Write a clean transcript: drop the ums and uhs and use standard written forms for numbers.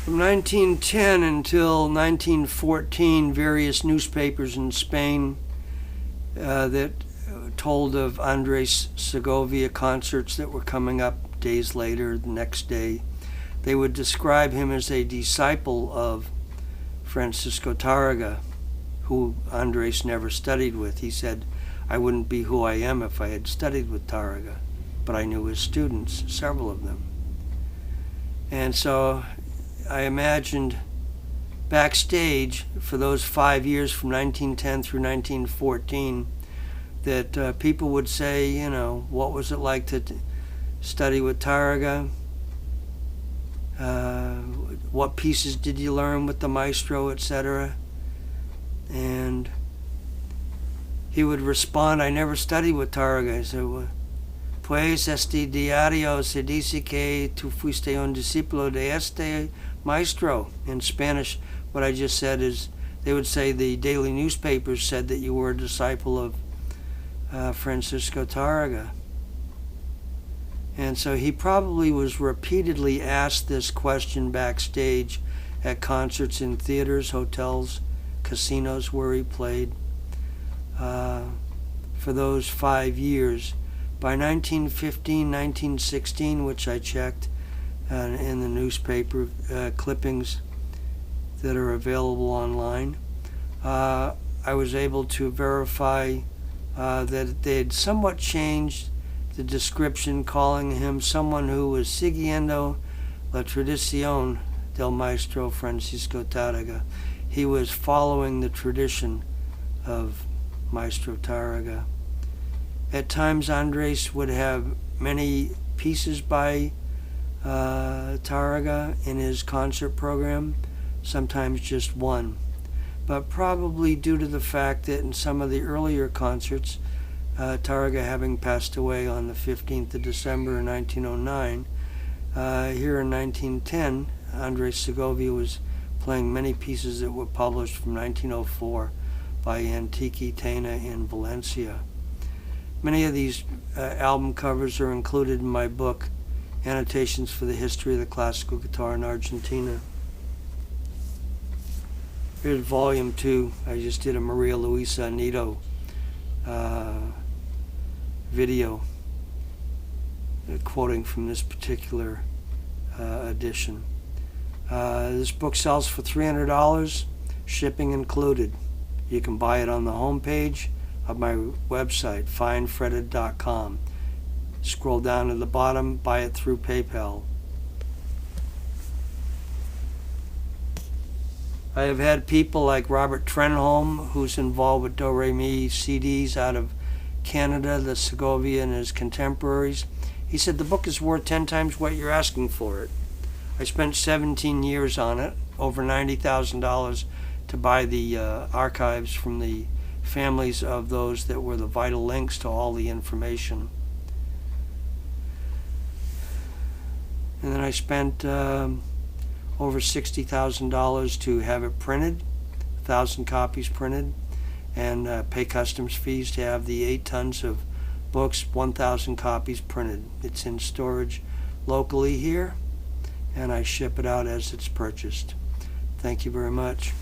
From 1910 until 1914, various newspapers in Spain that told of Andres Segovia concerts that were coming up days later, the next day. They would describe him as a disciple of Francisco Tarrega, who Andres never studied with. He said, I wouldn't be who I am if I had studied with Tarrega, but I knew his students, several of them. And so I imagined Backstage for those 5 years from 1910 through 1914 that people would say, you know, what was it like to study with Tarrega? What pieces did you learn with the maestro, etc.? And he would respond, I never studied with Tarrega. I said, pues este diario se dice que tú fuiste un discípulo de este maestro. In Spanish, what I just said is, they would say the daily newspapers said that you were a disciple of Francisco Tarrega. And so he probably was repeatedly asked this question backstage at concerts in theaters, hotels, casinos where he played for those 5 years. By 1915, 1916, which I checked in the newspaper clippings that are available online, I was able to verify that they had somewhat changed the description, calling him someone who was siguiendo la tradición del maestro Francisco Tarrega. He was following the tradition of Maestro Tarrega. At times, Andres would have many pieces by Tarrega in his concert program, sometimes just one. But probably due to the fact that in some of the earlier concerts, Tarrega having passed away on the 15th of December in 1909, here in 1910, Andres Segovia was playing many pieces that were published from 1904 by Antiquitana in Valencia. Many of these album covers are included in my book, Annotations for the History of the Classical Guitar in Argentina. Here's volume 2. I just did a Maria Luisa Anito video quoting from this particular edition. This book sells for $300, shipping included. You can buy it on the homepage of my website, findfretted.com. Scroll down to the bottom, buy it through PayPal. I have had people like Robert Trenholm, who's involved with Do Re Mi CDs out of Canada, the Segovia and his contemporaries. He said the book is worth 10 times what you're asking for it. I spent 17 years on it, over $90,000 to buy the archives from the families of those that were the vital links to all the information. And then I spent over $60,000 to have it printed, 1,000 copies printed, and pay customs fees to have the 8 tons of books, 1,000 copies printed. It's in storage locally here, and I ship it out as it's purchased. Thank you very much.